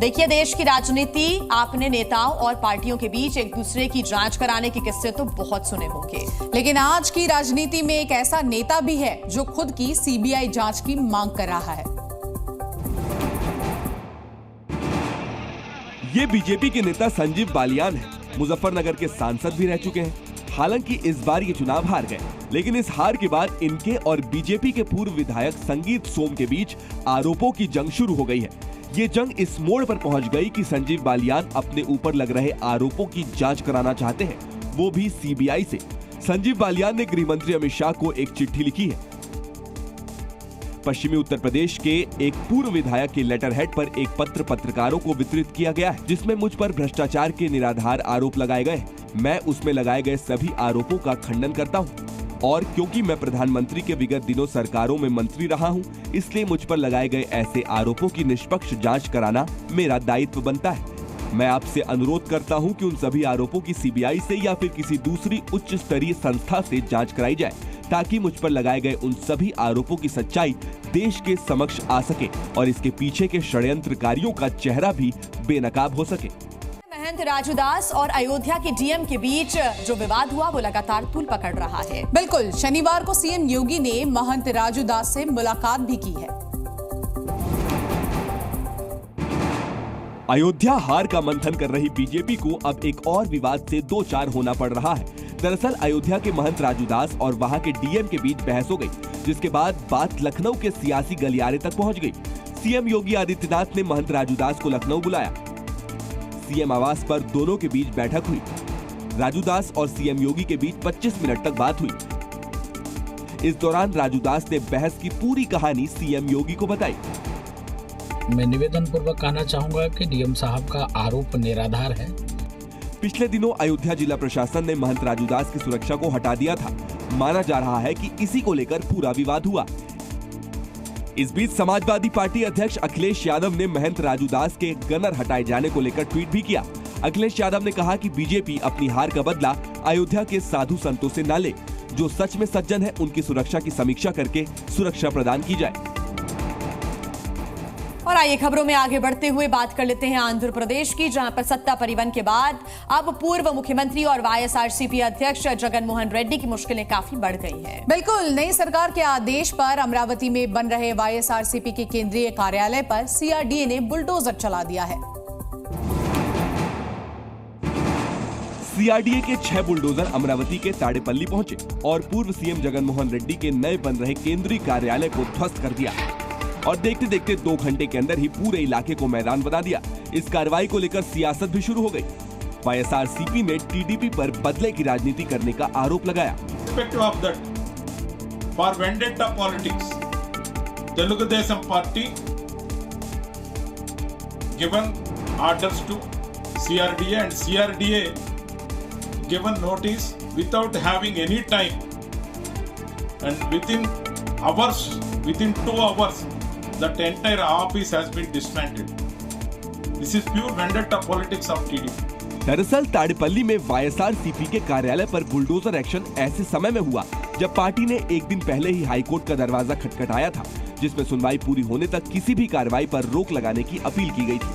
देखिए, देश की राजनीति, आपने नेताओं और पार्टियों के बीच एक दूसरे की जांच कराने के किस्से तो बहुत सुने होंगे, लेकिन आज की राजनीति में एक ऐसा नेता भी है जो खुद की सीबीआई जांच की मांग कर रहा है। ये बीजेपी के नेता संजीव बालियान है। मुजफ्फरनगर के सांसद भी रह चुके हैं। हालांकि इस बार ये चुनाव हार गए, लेकिन इस हार के बाद इनके और बीजेपी के पूर्व विधायक संगीत सोम के बीच आरोपों की जंग शुरू हो गई है। ये जंग इस मोड़ पर पहुंच गई कि संजीव बालियान अपने ऊपर लग रहे आरोपों की जांच कराना चाहते हैं, वो भी सीबीआई से। संजीव बालियान ने गृह मंत्री अमित शाह को एक चिट्ठी लिखी है। पश्चिमी उत्तर प्रदेश के एक पूर्व विधायक के लेटर हेड पर एक पत्र पत्रकारों को वितरित किया गया है, जिसमें मुझ पर भ्रष्टाचार के निराधार आरोप लगाए गए हैं। मैं उसमें लगाए गए सभी आरोपों का खंडन करता हूं, और क्योंकि मैं प्रधानमंत्री के विगत दिनों सरकारों में मंत्री रहा हूं, इसलिए मुझ पर लगाए गए ऐसे आरोपों की निष्पक्ष जांच कराना मेरा दायित्व बनता है। मैं आपसे अनुरोध करता हूं कि उन सभी आरोपों की सीबीआई से या फिर किसी दूसरी उच्च स्तरीय संस्था से जांच कराई जाए, ताकि मुझ पर लगाए गए उन सभी आरोपों की सच्चाई देश के समक्ष आ सके और इसके पीछे के षड्यंत्रकारियों का चेहरा भी बेनकाब हो सके। महंत राजूदास और अयोध्या के डीएम के बीच जो विवाद हुआ वो लगातार तूल पकड़ रहा है। बिल्कुल, शनिवार को सीएम योगी ने महंत राजूदास से मुलाकात भी की है। अयोध्या हार का मंथन कर रही बीजेपी को अब एक और विवाद से दो चार होना पड़ रहा है। दरअसल अयोध्या के महंत राजूदास और वहां के डीएम के बीच बहस हो गई, जिसके बाद बात लखनऊ के सियासी गलियारे तक पहुंच गई। सीएम योगी आदित्यनाथ ने महंत राजूदास को लखनऊ बुलाया। सीएम आवास पर दोनों के बीच बैठक हुई। राजूदास और सीएम योगी के बीच 25 मिनट तक बात हुई। इस दौरान राजूदास ने बहस की पूरी कहानी सीएम योगी को बताई। मैं निवेदन पूर्वक कहना चाहूंगा कि डीएम साहब का आरोप निराधार है। पिछले दिनों अयोध्या जिला प्रशासन ने महंत राजूदास की सुरक्षा को हटा दिया था। माना जा रहा है कि इसी को लेकर पूरा विवाद हुआ। इस बीच समाजवादी पार्टी अध्यक्ष अखिलेश यादव ने महंत राजूदास के गनर हटाए जाने को लेकर ट्वीट भी किया। अखिलेश यादव ने कहा कि बीजेपी अपनी हार का बदला अयोध्या के साधु संतों से न ले। जो सच में सज्जन है, उनकी सुरक्षा की समीक्षा करके सुरक्षा प्रदान की जाए। और आइए खबरों में आगे बढ़ते हुए बात कर लेते हैं आंध्र प्रदेश की, जहां पर सत्ता परिवन के बाद अब पूर्व मुख्यमंत्री और वाईएसआरसीपी अध्यक्ष जगन मोहन रेड्डी की मुश्किलें काफी बढ़ गई हैं। बिल्कुल, नई सरकार के आदेश पर अमरावती में बन रहे वाईएसआरसीपी के केंद्रीय कार्यालय पर सीआरडीए ने बुलडोजर चला दिया है। सीआरडीए के 6 बुलडोजर अमरावती के ताड़ेपल्ली पहुंचे और पूर्व सीएम जगन मोहन रेड्डी के नए बन रहे केंद्रीय कार्यालय को ध्वस्त कर दिया और देखते देखते 2 घंटे के अंदर ही पूरे इलाके को मैदान बना दिया। इस कार्रवाई को लेकर सियासत भी शुरू हो गई। वाईएसआरसीपी ने टीडीपी पर बदले की राजनीति करने का आरोप लगाया। For vendetta politics, Telugu Desam party given orders to CRDA and CRDA given notice without having any time, and within 2 hours that entire office has been dismantled. This is pure vendetta politics of TDP. दरअसल ताड़ेपल्ली में YSRCP के कार्यालय पर bulldozer action ऐसे समय में हुआ जब पार्टी ने एक दिन पहले ही हाईकोर्ट का दरवाजा खटखटाया था, जिसमें सुनवाई पूरी होने तक किसी भी कार्रवाई पर रोक लगाने की अपील की गई थी।